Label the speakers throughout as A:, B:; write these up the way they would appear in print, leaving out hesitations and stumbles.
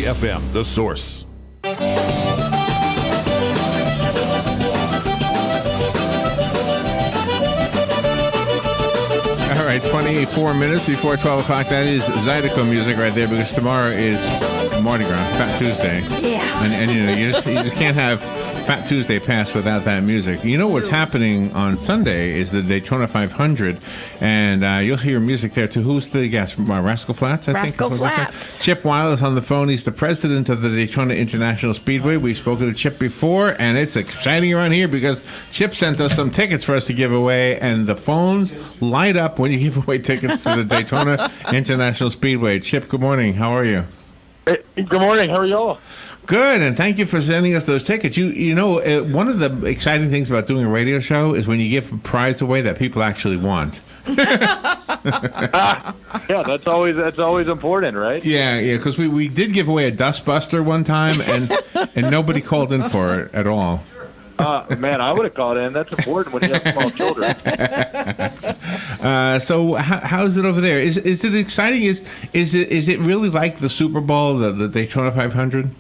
A: FM, The Source.
B: All right, 24 minutes before 12 o'clock. That is Zydeco music right there, because tomorrow is Mardi Gras, Fat Tuesday.
C: Yeah.
B: And you just can't have Fat Tuesday pass without that music. You know what's happening on Sunday is the Daytona 500, and you'll hear music there too. Who's the guest? Rascal Flatts, I think.
C: Rascal Flatts.
B: Chip Wile is on the phone. He's the president of the Daytona International Speedway. We've spoken to Chip before, and it's exciting around here because Chip sent us some tickets for us to give away, and the phones light up when you give away tickets to the Daytona International Speedway. Chip, good morning. How are you?
D: Hey, good morning. How are y'all?
B: Good, and thank you for sending us those tickets. You know, one of the exciting things about doing a radio show is when you give a prize away that people actually want.
D: Yeah, that's always important, right?
B: Yeah, because we did give away a dustbuster one time, and nobody called in for it at all.
D: Man, I would have called in. That's important when you have small children.
B: So how's it over there? Is it exciting? Is it really like the Super Bowl, the Daytona 500?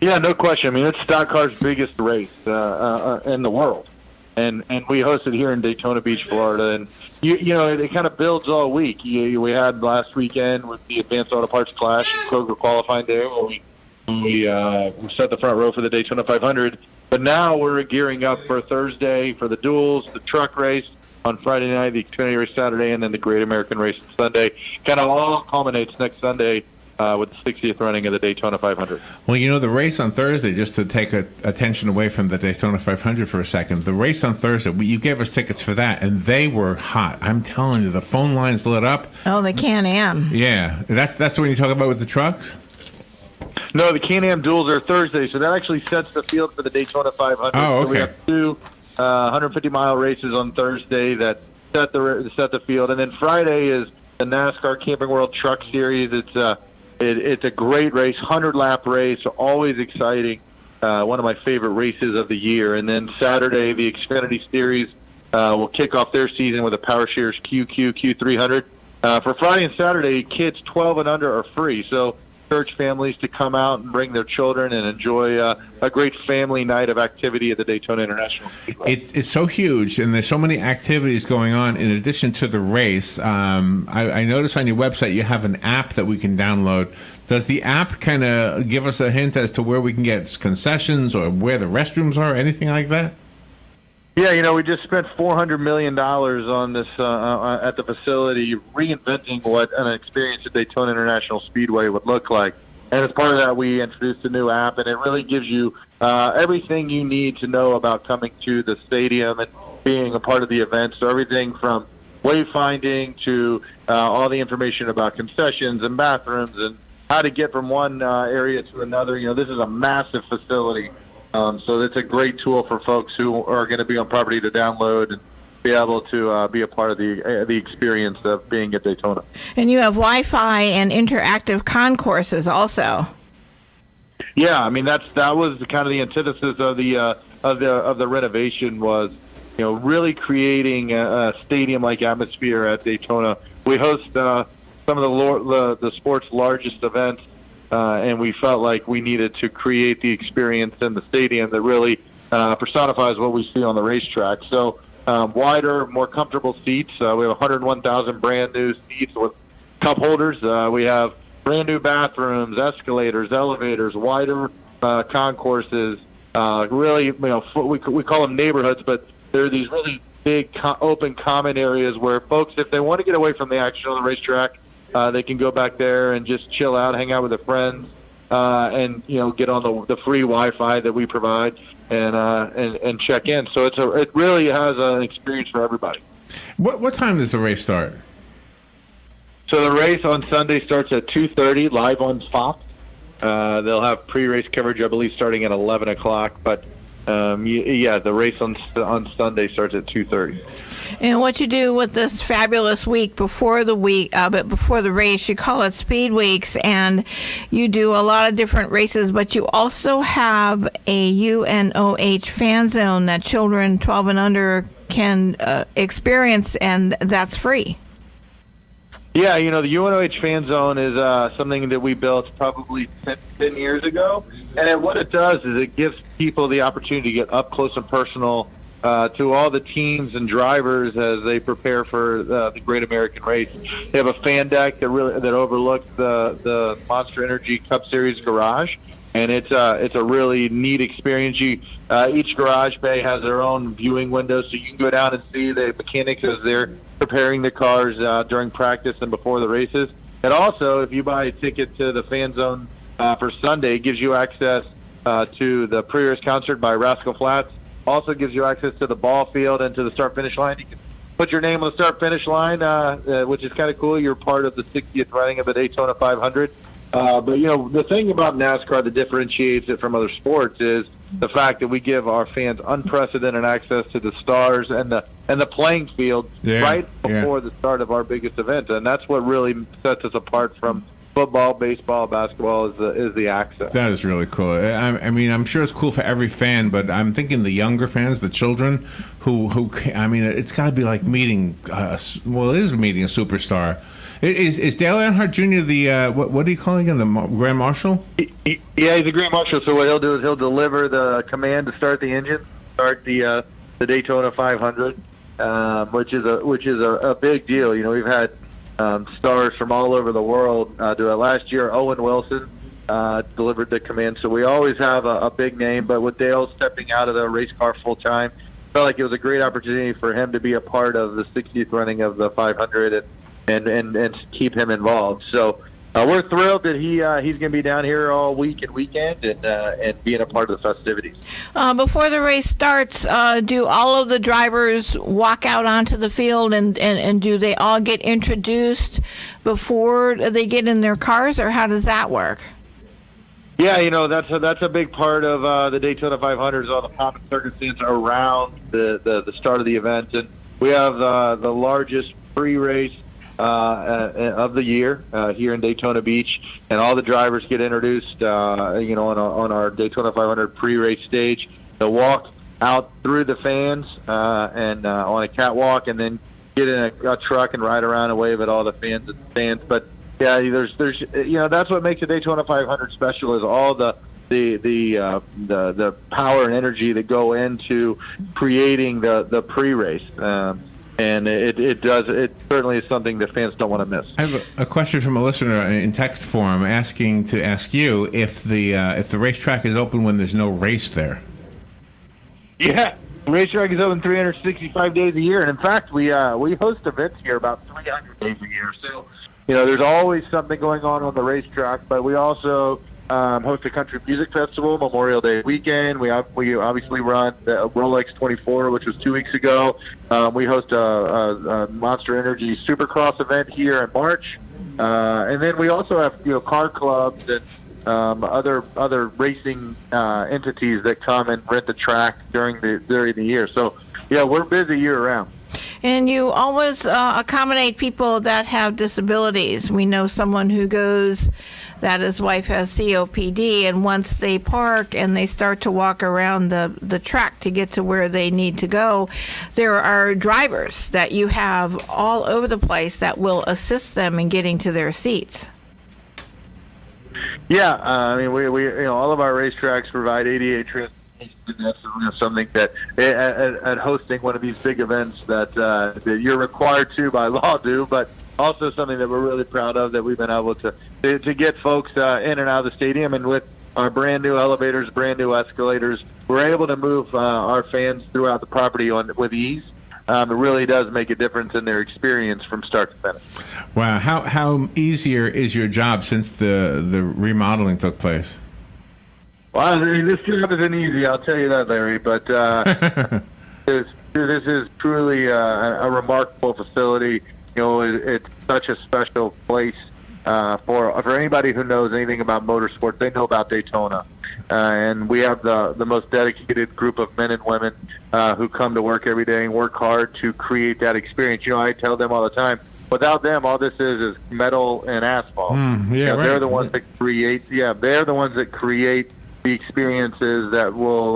D: Yeah, no question. I mean, it's stock car's biggest race in the world, and we host it here in Daytona Beach, Florida. And you know, it kind of builds all week. We had last weekend with the Advanced Auto Parts Clash and Kroger qualifying day, where we set the front row for the Daytona 500. But now we're gearing up for Thursday for the duels, the truck race on Friday night, the Xfinity race Saturday, and then the Great American Race on Sunday. Kind of all culminates next Sunday with the 60th running of the Daytona 500.
B: Well, you know, the race on Thursday, just to take attention away from the Daytona 500 for a second, the race on Thursday, you gave us tickets for that, and they were hot. I'm telling you, the phone lines lit up.
C: Oh, the Can-Am.
B: Yeah. That's the one you talk about with the trucks?
D: No, the Can-Am duels are Thursday, so that actually sets the field for the Daytona 500.
B: Oh, okay.
D: So we have two 150-mile races on Thursday that set the field, and then Friday is the NASCAR Camping World Truck Series. It's a great race, 100-lap race, always exciting. One of my favorite races of the year. And then Saturday, the Xfinity Series will kick off their season with a Power Shares Q300. For Friday and Saturday, kids 12 and under are free. So encourage families to come out and bring their children and enjoy a great family night of activity at the Daytona International Speedway.
B: It's so huge, and there's so many activities going on in addition to the race. I noticed on your website you have an app that we can download. Does the app kind of give us a hint as to where we can get concessions or where the restrooms are, anything like that?
D: Yeah, you know, we just spent $400 million on this at the facility, reinventing what an experience at Daytona International Speedway would look like. And as part of that, we introduced a new app, and it really gives you everything you need to know about coming to the stadium and being a part of the event. So everything from wayfinding to all the information about concessions and bathrooms and how to get from one area to another. You know, this is a massive facility. So it's a great tool for folks who are going to be on property to download and be able to be a part of the experience of being at Daytona.
C: And you have Wi-Fi and interactive concourses also.
D: Yeah, I mean that was kind of the antithesis of the renovation was, you know, really creating a stadium-like atmosphere at Daytona. We host some of the sport's largest events. And we felt like we needed to create the experience in the stadium that really personifies what we see on the racetrack. So wider, more comfortable seats. We have 101,000 brand new seats with cup holders. We have brand new bathrooms, escalators, elevators, wider concourses. Really, you know, we call them neighborhoods, but they're these really big open common areas where folks, if they want to get away from the action on the racetrack, they can go back there and just chill out, hang out with their friends, and you know, get on the free Wi-Fi that we provide and check in. So it really has an experience for everybody.
B: What time does the race start?
D: So the race on Sunday starts at 2:30 live on Fox. They'll have pre-race coverage, I believe, starting at 11 o'clock. But the race on Sunday starts at 2:30.
C: And what you do with this fabulous week before the race, you call it Speed Weeks, and you do a lot of different races, but you also have a UNOH fan zone that children 12 and under can experience, and that's free.
D: Yeah, the UNOH fan zone is something that we built probably 10 years ago. And what it does is it gives people the opportunity to get up close and personal to all the teams and drivers as they prepare for the Great American Race. They have a fan deck that overlooks the Monster Energy Cup Series garage. And it's a really neat experience. Each garage bay has their own viewing window, so you can go down and see the mechanics as they're preparing the cars during practice and before the races. And also, if you buy a ticket to the fan zone for Sunday, it gives you access to the pre-race concert by Rascal Flatts. Also gives you access to the ball field and to the start-finish line. You can put your name on the start-finish line, which is kind of cool. You're part of the 60th running of the Daytona 500. But the thing about NASCAR that differentiates it from other sports is the fact that we give our fans unprecedented access to the stars and the playing field right before the start of our biggest event, and that's what really sets us apart from football, baseball, basketball is the access.
B: That is really cool. I mean, I'm sure it's cool for every fan, but I'm thinking the younger fans, the children, who I mean, it's got to be like meeting. It is meeting a superstar. Is Dale Earnhardt Jr. the what do you call him again? The Grand Marshal?
D: Yeah, he's a Grand Marshal. So what he'll do is he'll deliver the command to start the engine, start the Daytona 500, which is a big deal. We've had stars from all over the world do it. Last year, Owen Wilson delivered the command. So we always have a big name. But with Dale stepping out of the race car full time, felt like it was a great opportunity for him to be a part of the 60th running of the 500 and keep him involved. So we're thrilled that he's going to be down here all week and weekend and being a part of the festivities.
C: Before the race starts, do all of the drivers walk out onto the field and do they all get introduced before they get in their cars, or how does that work?
D: Yeah, that's a big part of the Daytona 500 is all the pomp and circumstance around the start of the event, and we have the largest pre-race of the year here in Daytona Beach, and all the drivers get introduced on our Daytona 500 pre-race stage. They'll walk out through the fans and on a catwalk, and then get in a truck and ride around and wave at all the fans in the stands. But yeah, there's that's what makes the Daytona 500 special, is all the power and energy that go into creating the pre-race. And it certainly is something that fans don't want to miss.
B: I have a question from a listener in text form asking to ask you if the racetrack is open when there's no race there.
D: Yeah, the racetrack is open 365 days a year, and in fact, we host events here about 300 days a year. So, there's always something going on the racetrack, but we also host a country music festival Memorial Day weekend. We obviously run the Rolex 24, which was 2 weeks ago. We host a Monster Energy Supercross event here in March, and then we also have car clubs and other racing entities that come and rent the track during the year. So yeah, we're busy year round.
C: And you always accommodate people that have disabilities. We know someone who goes that his wife has COPD, and once they park and they start to walk around the track to get to where they need to go, there are drivers that you have all over the place that will assist them in getting to their seats.
D: Yeah, I mean, we all of our racetracks provide ADA transportation. That's something that at hosting one of these big events that you're required to by law do, but also something that we're really proud of, that we've been able to get folks in and out of the stadium. And with our brand new elevators, brand new escalators, we're able to move our fans throughout the property with ease. It really does make a difference in their experience from start to finish.
B: Wow, how easier is your job since the remodeling took place?
D: Well, this job isn't easy, I'll tell you that, Larry. But this is truly a remarkable facility. It's such a special place for anybody who knows anything about motorsports. They know about Daytona, and we have the most dedicated group of men and women who come to work every day and work hard to create that experience. I tell them all the time, without them, all this is metal and asphalt.
B: Right.
D: They're the ones that create. Yeah, they're the ones that create the experiences that will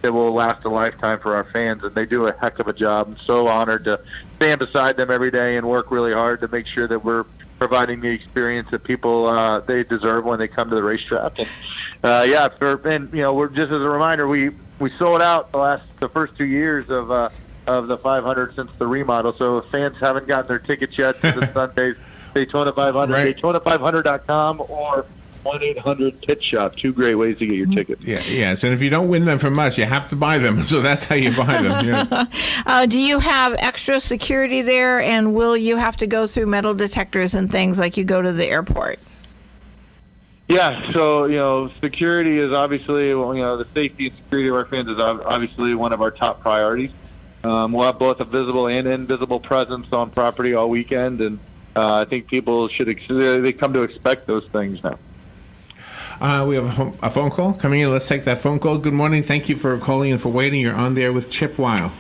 D: last a lifetime for our fans, and they do a heck of a job. I'm so honored to stand beside them every day and work really hard to make sure that we're providing the experience that people they deserve when they come to the racetrack. And we're just as a reminder, we sold out the first 2 years of the 500 since the remodel. So if fans haven't gotten their tickets yet to the Sunday's Daytona 500,
B: right.
D: Daytona500.com or 1-800-PIT-SHOP. Two great ways to get your tickets.
B: Yeah, yes. And if you don't win them from us, you have to buy them. So that's how you buy them. Yes.
C: Do you have extra security there, and will you have to go through metal detectors and things like you go to the airport?
D: Yeah, so, security is obviously, the safety and security of our fans is obviously one of our top priorities. We'll have both a visible and invisible presence on property all weekend, and I think people they come to expect those things now.
B: We have a phone call coming in. Let's take that phone call. Good morning. Thank you for calling and for waiting. You're on there with Chip Wile.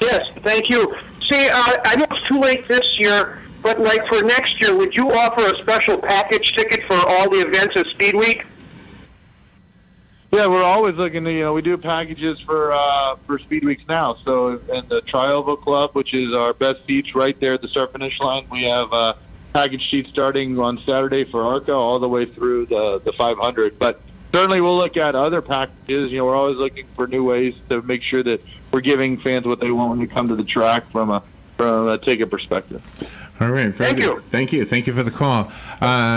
A: Yes, thank you. See, I know it's too late this year, but like for next year, would you offer a special package ticket for all the events at Speed Week?
D: Yeah, we're always looking to, we do packages for Speed Weeks now. So, and the Trioval Club, which is our best seats right there at the start-finish line, we have package seats starting on Saturday for ARCA all the way through the 500. But certainly we'll look at other packages. We're always looking for new ways to make sure that we're giving fans what they want when they come to the track from a ticket perspective.
B: All right.
A: Thank you.
B: Thank you. Thank you for the call.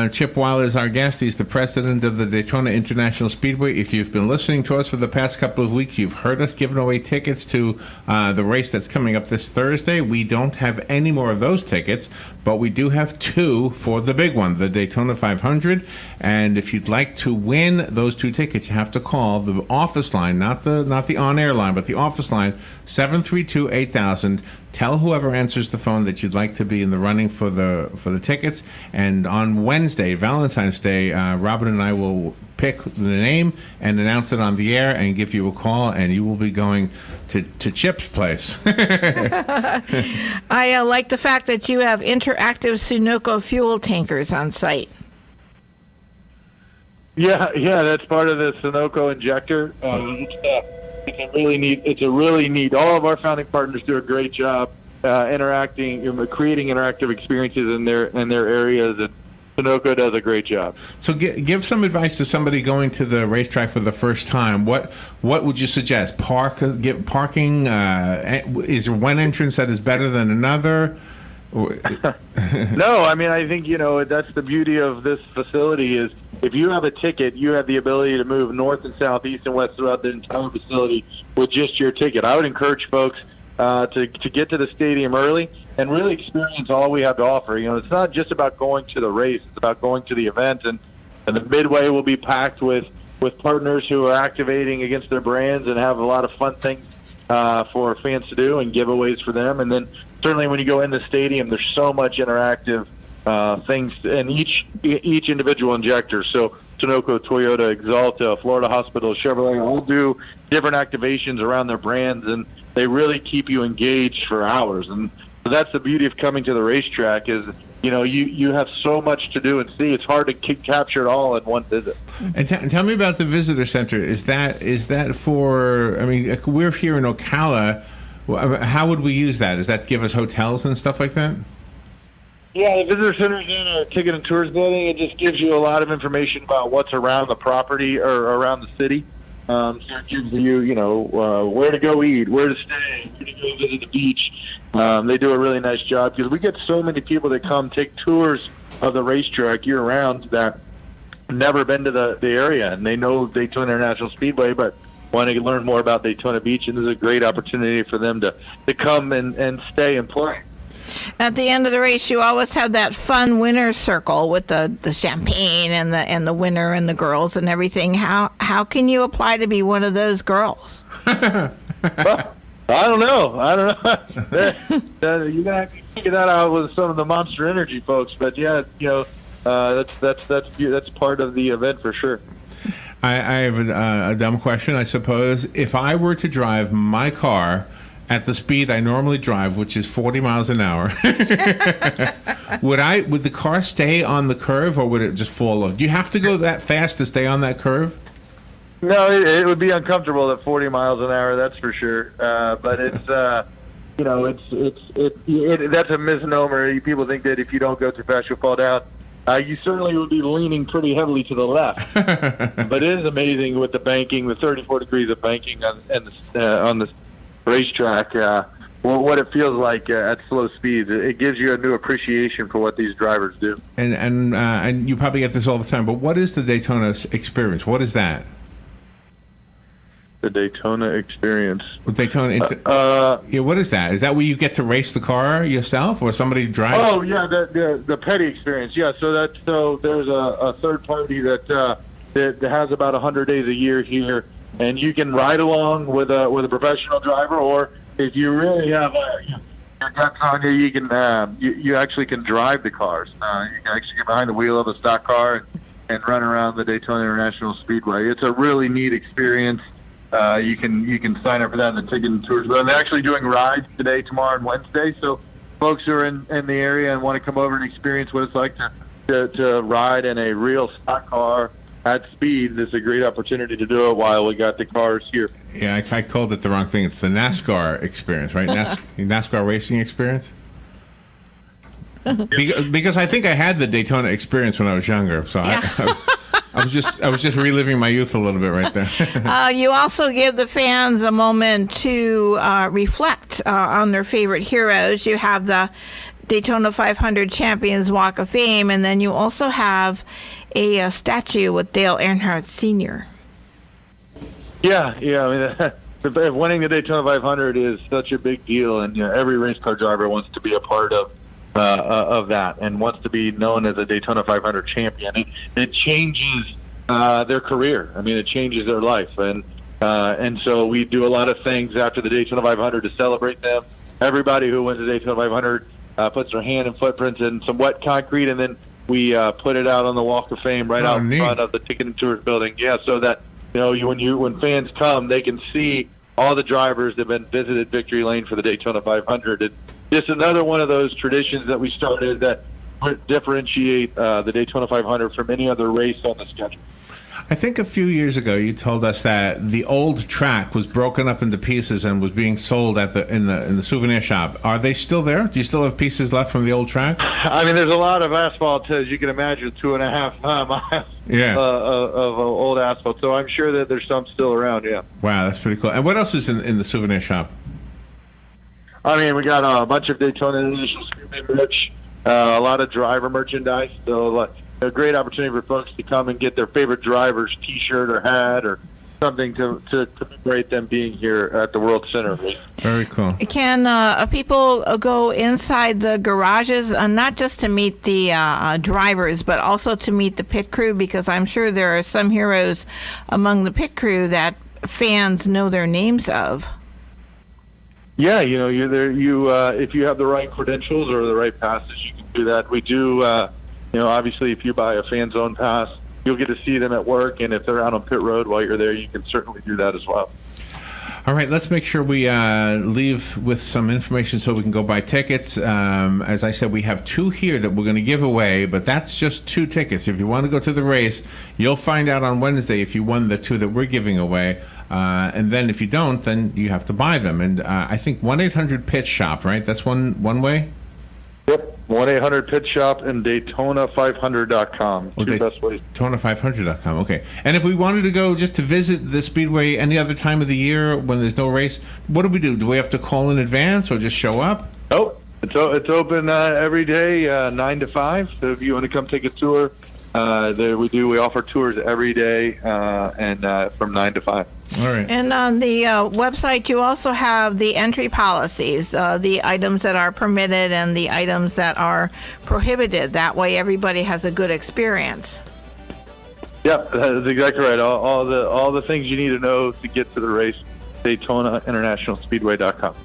B: Chip Wile is our guest. He's the president of the Daytona International Speedway. If you've been listening to us for the past couple of weeks, you've heard us giving away tickets to the race that's coming up this Thursday. We don't have any more of those tickets, but we do have 2 for the big one, the Daytona 500. And if you'd like to win those 2 tickets, you have to call the office line, not the on-air line, but the office line, 732-8000. Tell whoever answers the phone that you'd like to be in the running for the tickets. And on Wednesday, Valentine's Day, Robin and I will pick the name and announce it on the air and give you a call, and you will be going to Chip's place.
C: I like the fact that you have interactive Sunoco fuel tankers on site.
D: Yeah, that's part of the Sunoco injector. It's a really neat. All of our founding partners do a great job creating interactive experiences in their areas, and Sunoco does a great job.
B: So give some advice to somebody going to the racetrack for the first time. What would you suggest? Parking? Is there one entrance that is better than another?
D: No, I think that's the beauty of this facility is if you have a ticket, you have the ability to move north and south, east and west throughout the entire facility with just your ticket. I would encourage folks to get to the stadium early and really experience all we have to offer. It's not just about going to the race; it's about going to the event, and the midway will be packed with partners who are activating against their brands and have a lot of fun things for fans to do and giveaways for them. And then certainly when you go in the stadium, there's so much interactive things in each individual injector. So Sunoco, Toyota, Exalta, Florida Hospital, Chevrolet all do different activations around their brands, and they really keep you engaged for hours. And so that's the beauty of coming to the racetrack is, you have so much to do and see. It's hard to capture it all in one visit.
B: And tell me about the visitor center. Is that for? We're here in Ocala. How would we use that? Does that give us hotels and stuff like that?
D: Yeah, the visitor center's in our ticket and tours building. It just gives you a lot of information about what's around the property or around the city. So it gives you, where to go eat, where to stay, where to go visit the beach. They do a really nice job because we get so many people that come take tours of the racetrack year-round that have never been to the area, and they know Daytona International Speedway, but want to learn more about Daytona Beach, and this is a great opportunity for them to come and stay and play.
C: At the end of the race, you always have that fun winner's circle with the champagne and the winner and the girls and everything. How can you apply to be one of those girls?
D: Well, I don't know. You're gonna have to figure that out with some of the Monster Energy folks. But yeah, that's part of the event for sure.
B: I have a dumb question, I suppose. If I were to drive my car at the speed I normally drive, which is 40 miles an hour, would the car stay on the curve or would it just fall off? Do you have to go that fast to stay on that curve?
D: No, it would be uncomfortable at 40 miles an hour, that's for sure. But it's, that's a misnomer. People think that if you don't go too fast, you'll fall down. You certainly would be leaning pretty heavily to the left. But it is amazing with the banking, the 34 degrees of banking on the racetrack, what it feels like at slow speeds. It gives you a new appreciation for what these drivers do.
B: And you probably get this all the time, but what is the Daytona experience? What is that?
D: The Daytona experience.
B: Daytona. What is that? Is that where you get to race the car yourself, or somebody drives?
D: Oh yeah, the petty experience. Yeah, so there's a third party that has about 100 days a year here, and you can ride along with a professional driver, or if you really have your guts on you, you can you actually can drive the cars. You can actually get behind the wheel of a stock car and run around the Daytona International Speedway. It's a really neat experience. You can sign up for that in the ticket and tours. But they're actually doing rides today, tomorrow, and Wednesday. So folks who are in the area and want to come over and experience what it's like to ride in a real stock car at speed, this is a great opportunity to do it while we got the cars here.
B: Yeah, I called it the wrong thing. It's the NASCAR experience, right? NASCAR racing experience? Because I think I had the Daytona experience when I was younger. So yeah. I was just reliving my youth a little bit right there.
C: You also give the fans a moment to reflect on their favorite heroes. You have the Daytona 500 Champions Walk of Fame, and then you also have a statue with Dale Earnhardt Sr.
D: Yeah. I mean, winning the Daytona 500 is such a big deal, and every race car driver wants to be a part of that and wants to be known as a Daytona 500 champion. It changes their career. I mean, it changes their life, and so we do a lot of things after the Daytona 500 to celebrate them. Everybody who wins the Daytona 500 puts their hand and footprints in some wet concrete, and then we put it out on the Walk of Fame right out in front of the Ticket and Tours building. Yeah, so that when fans come, they can see all the drivers that have been visited Victory Lane for the Daytona 500. And just another one of those traditions that we started that differentiate the Daytona 500 from any other race on the schedule.
B: I think a few years ago you told us that the old track was broken up into pieces and was being sold in the souvenir shop. Are they still there? Do you still have pieces left from the old track?
D: I mean, there's a lot of asphalt, as you can imagine, 2.5 miles of old asphalt. So I'm sure that there's some still around. Yeah.
B: Wow, that's pretty cool. And what else is in the souvenir shop?
D: I mean, we got a bunch of Daytona International Speedway merch, a lot of driver merchandise. So a great opportunity for folks to come and get their favorite driver's T-shirt or hat or something to commemorate them being here at the World Center.
B: Very cool.
C: Can people go inside the garages, not just to meet the drivers, but also to meet the pit crew? Because I'm sure there are some heroes among the pit crew that fans know their names of.
D: Yeah, you're there. If you have the right credentials or the right passes, you can do that. We do. Obviously, if you buy a fan zone pass, you'll get to see them at work, and if they're out on pit road while you're there, you can certainly do that as well.
B: All right, let's make sure we leave with some information so we can go buy tickets. As I said, we have 2 here that we're going to give away, but that's just 2 tickets. If you want to go to the race, you'll find out on Wednesday if you won the 2 that we're giving away. And then if you don't, then you have to buy them. And I think 1-800-PIT-SHOP, right? That's one way?
D: Yep, 1-800-PIT-SHOP and Daytona500.com. Two best ways.
B: Daytona500.com, okay. And if we wanted to go just to visit the Speedway any other time of the year when there's no race, what do? Do we have to call in advance or just show up?
D: Oh, it's open every day, 9 to 5. So if you want to come take a tour, we offer tours every day and from 9 to 5.
B: All right.
C: And on the website, you also have the entry policies, the items that are permitted and the items that are prohibited. That way, everybody has a good experience.
D: Yep, that's exactly right. All the things you need to know to get to the race. DaytonaInternationalSpeedway.com.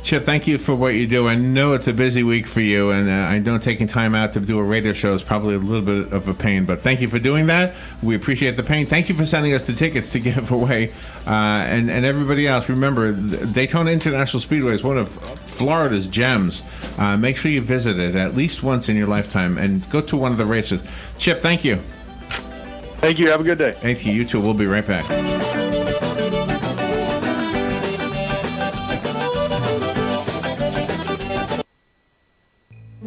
B: Chip, thank you for what you do. I know it's a busy week for you, and I know taking time out to do a radio show is probably a little bit of a pain, but thank you for doing that. We appreciate the pain. Thank you for sending us the tickets to give away. And everybody else, remember, Daytona International Speedway is one of Florida's gems. Make sure you visit it at least once in your lifetime and go to one of the races. Chip, thank you.
D: Thank you. Have a good day.
B: Thank you. You too. We'll be right back.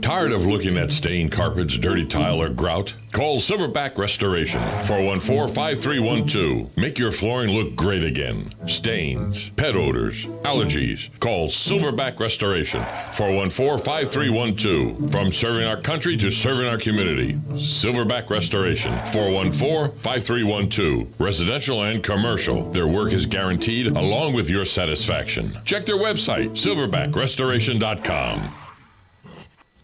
E: Tired of looking at stained carpets, dirty tile, or grout? Call Silverback Restoration, 414-5312. Make your flooring look great again. Stains, pet odors, allergies. Call Silverback Restoration, 414-5312. From serving our country to serving our community. Silverback Restoration, 414-5312. Residential and commercial. Their work is guaranteed along with your satisfaction. Check their website, silverbackrestoration.com.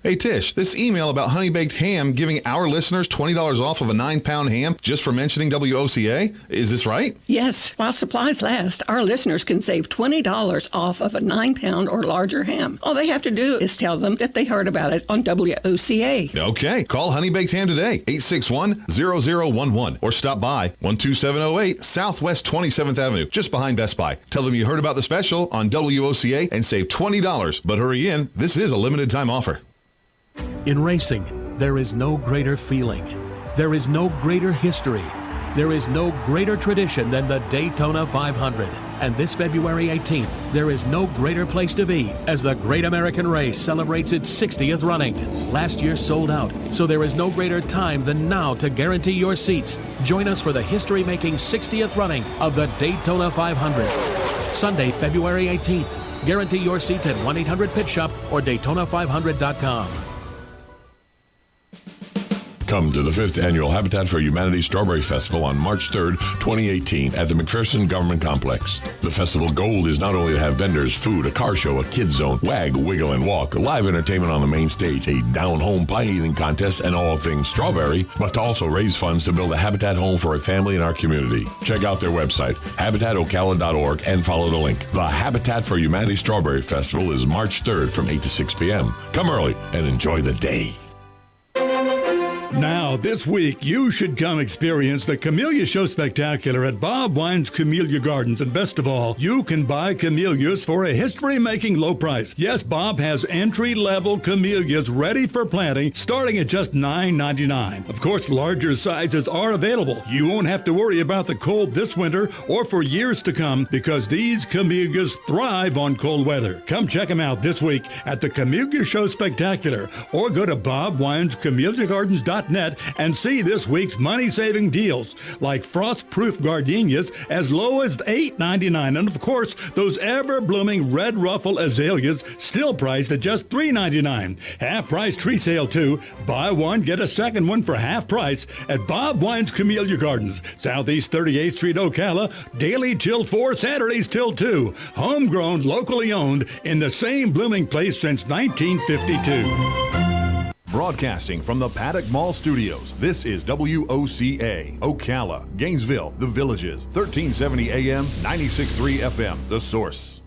F: Hey Tish, this email about honey baked ham giving our listeners $20 off of a 9-pound ham just for mentioning WOCA, is this right?
G: Yes, while supplies last, our listeners can save $20 off of a 9-pound or larger ham. All they have to do is tell them that they heard about it on WOCA.
F: Okay, call Honey Baked Ham today, 861-0011, or stop by 12708 Southwest 27th Avenue, just behind Best Buy. Tell them you heard about the special on WOCA and save $20, but hurry in, this is a limited time offer.
H: In racing, there is no greater feeling. There is no greater history. There is no greater tradition than the Daytona 500. And this February 18th, there is no greater place to be as the Great American Race celebrates its 60th running. Last year sold out, so there is no greater time than now to guarantee your seats. Join us for the history-making 60th running of the Daytona 500. Sunday, February 18th. Guarantee your seats at 1-800-PIT-SHOP or Daytona500.com.
E: Come to the 5th Annual Habitat for Humanity Strawberry Festival on March 3rd, 2018 at the McPherson Government Complex. The festival goal is not only to have vendors, food, a car show, a kids zone, wag, wiggle, and walk, live entertainment on the main stage, a down-home pie-eating contest, and all things strawberry, but to also raise funds to build a habitat home for a family in our community. Check out their website, habitatocala.org, and follow the link. The Habitat for Humanity Strawberry Festival is March 3rd from 8 to 6 p.m. Come early and enjoy the day.
I: Now, this week, you should come experience the Camellia Show Spectacular at Bob Wine's Camellia Gardens. And best of all, you can buy camellias for a history-making low price. Yes, Bob has entry-level camellias ready for planting, starting at just $9.99. Of course, larger sizes are available. You won't have to worry about the cold this winter or for years to come because these camellias thrive on cold weather. Come check them out this week at the Camellia Show Spectacular or go to BobWinesCameliaGardens.net and see this week's money-saving deals like frost-proof gardenias as low as $8.99, and of course those ever-blooming red ruffle azaleas still priced at just $3.99. Half-price tree sale too. Buy one, get a second one for half price at Bob Wine's Camellia Gardens, Southeast 38th Street, Ocala. Daily till 4, Saturdays till 2. Homegrown, locally owned, in the same blooming place since 1952.
J: Broadcasting from the Paddock Mall Studios, this is WOCA, Ocala, Gainesville, The Villages, 1370 AM, 96.3 FM, The Source.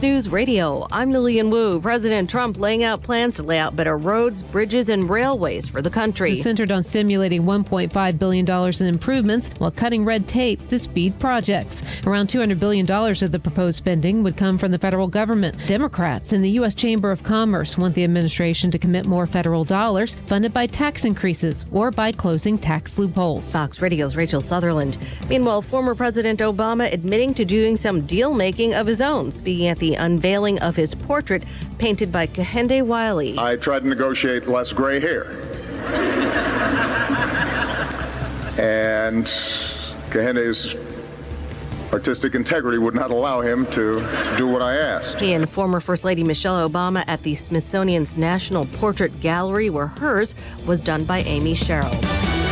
K: News Radio. I'm Lillian Wu. President Trump laying out plans to lay out better roads, bridges, and railways for the country.
L: It's centered on stimulating $1.5 billion in improvements while cutting red tape to speed projects. Around $200 billion of the proposed spending would come from the federal government. Democrats in the U.S. Chamber of Commerce want the administration to commit more federal dollars funded by tax increases or by closing tax loopholes.
K: Fox Radio's Rachel Sutherland. Meanwhile, former President Obama admitting to doing some deal-making of his own, speaking at the unveiling of his portrait painted by Kehinde Wiley.
M: I tried to negotiate less gray hair. And Kehinde's artistic integrity would not allow him to do what I asked.
K: He and former First Lady Michelle Obama at the Smithsonian's National Portrait Gallery, where hers was done by Amy Sherrill.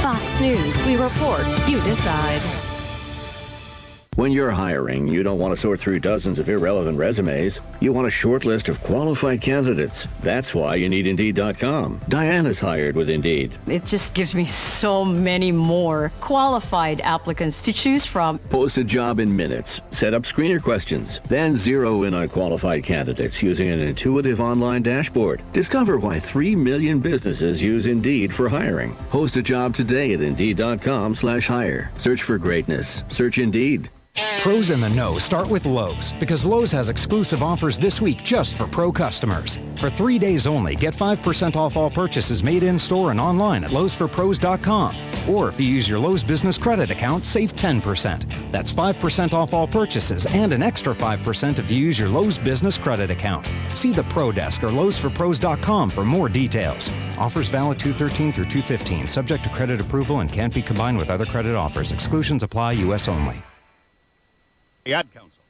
K: Fox News, we report, you decide.
N: When you're hiring, you don't want to sort through dozens of irrelevant resumes. You want a short list of qualified candidates. That's why you need Indeed.com. Diana's hired with Indeed.
O: It just gives me so many more qualified applicants to choose from.
N: Post a job in minutes. Set up screener questions. Then zero in on qualified candidates using an intuitive online dashboard. Discover why 3 million businesses use Indeed for hiring. Post a job today at Indeed.com/hire. Search for greatness. Search Indeed.
P: Pros in the know start with Lowe's, because Lowe's has exclusive offers this week just for Pro customers. For 3 days only, get 5% off all purchases made in-store and online at lowesforpros.com. Or if you use your Lowe's Business Credit account, save 10%. That's 5% off all purchases and an extra 5% if you use your Lowe's Business Credit account. See the Pro Desk or lowesforpros.com for more details. Offers valid 2/13 through 2/15, subject to credit approval and can't be combined with other credit offers. Exclusions apply, U.S. only.
B: Ad Council.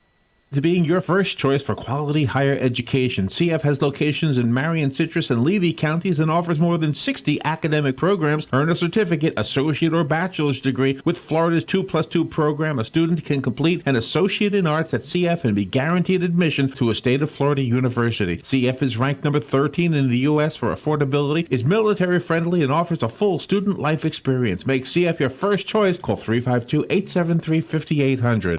B: To being your first choice for quality higher education, CF has locations in Marion, Citrus, and Levy counties and offers more than 60 academic programs. Earn a certificate, associate, or bachelor's degree with Florida's 2+2 program. A student can complete an associate in arts at CF and be guaranteed admission to a state of Florida university. CF is ranked number 13 in the U.S. for affordability, is military friendly, and offers a full student life experience. Make CF your first choice. Call 352-873-5800.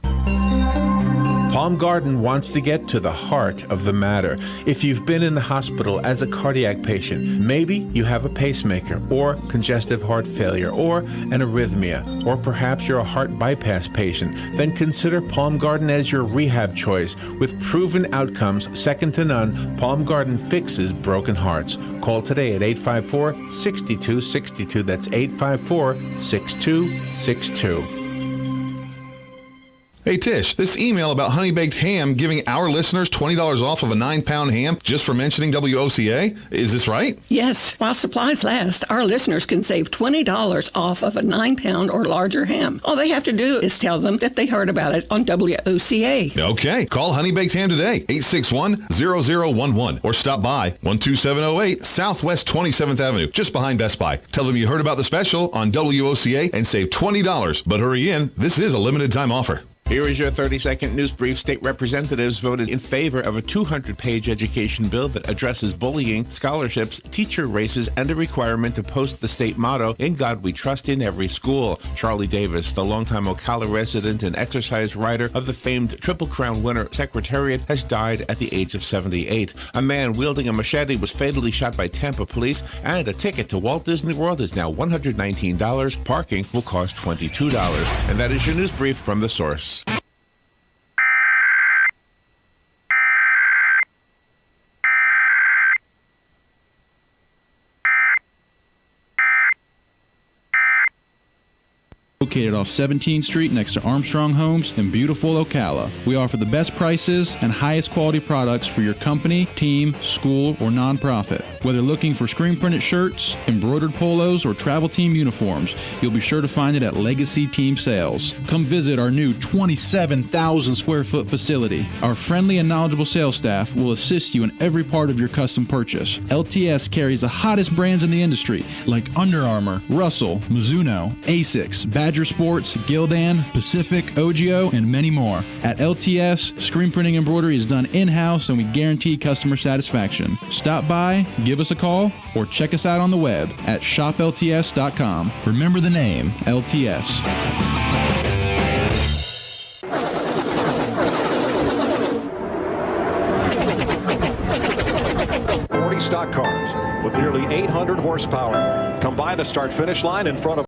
B: Palm Garden wants to get to the heart of the matter. If you've been in the hospital as a cardiac patient, maybe you have a pacemaker or congestive heart failure or an arrhythmia, or perhaps you're a heart bypass patient, then consider Palm Garden as your rehab choice. With proven outcomes second to none, Palm Garden fixes broken hearts. Call today at 854-6262. That's 854-6262.
F: Hey Tish, this email about honey baked ham giving our listeners $20 off of a 9-pound ham just for mentioning WOCA, is this right?
G: Yes, while supplies last, our listeners can save $20 off of a 9-pound or larger ham. All they have to do is tell them that they heard about it on WOCA.
F: Okay, call Honey Baked Ham today, 861-0011, or stop by 12708 Southwest 27th Avenue, just behind Best Buy. Tell them you heard about the special on WOCA and save $20. But hurry in, this is a limited time offer.
B: Here is your 30-second news brief. State representatives voted in favor of a 200-page education bill that addresses bullying, scholarships, teacher races, and a requirement to post the state motto, "In God We Trust," in every school. Charlie Davis, the longtime Ocala resident and exercise rider of the famed Triple Crown winner Secretariat, has died at the age of 78. A man wielding a machete was fatally shot by Tampa police, and a ticket to Walt Disney World is now $119. Parking will cost $22. And that is your news brief from The Source.
Q: Located off 17th Street next to Armstrong Homes in beautiful Ocala. We offer the best prices and highest quality products for your company, team, school, or nonprofit. Whether looking for screen printed shirts, embroidered polos, or travel team uniforms, you'll be sure to find it at Legacy Team Sales. Come visit our new 27,000 square foot facility. Our friendly and knowledgeable sales staff will assist you in every part of your custom purchase. LTS carries the hottest brands in the industry like Under Armour, Russell, Mizuno, Asics, Badger Sports, Gildan, Pacific, Ogio, and many more. At LTS, screen printing embroidery is done in-house and we guarantee customer satisfaction. Stop by, give us a call, or check us out on the web at shoplts.com. Remember the name, LTS.
R: Stock cars with nearly 800 horsepower come by the start-finish line in front of